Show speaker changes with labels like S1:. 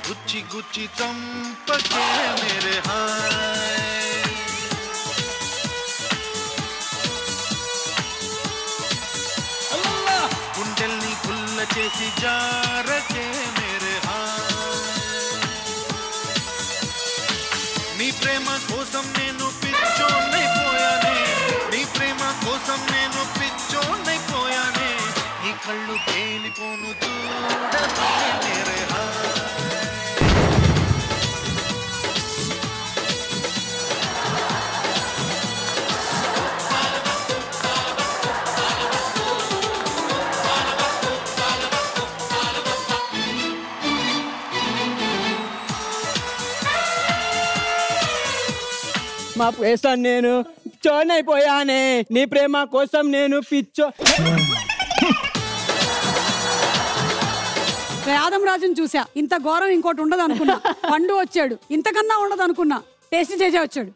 S1: Gucci Gucci चंपके मेरे हाय गुंडెల్ని గుల్ల చేసి జారకే मेरे हाय నీ ప్రేమ కోసం నేను పిచ్చోనైపోయానే నీ ప్రేమ కోసం నేను పిచ్చోనైపోయానే నీ కళ్ళు తేలిపోను చూడకే मेरे हाय
S2: మా కోసం నేను పిచ్చోనైపోయానే నీ ప్రేమ కోసం నేను పిచ్చో
S3: యాదం రాజుని చూసా ఇంత ఘోరం ఇంకోటి ఉండదు అనుకున్నా పండు వచ్చాడు ఇంతకన్నా ఉండదు అనుకున్నా టేస్ట్ చేసే వచ్చాడు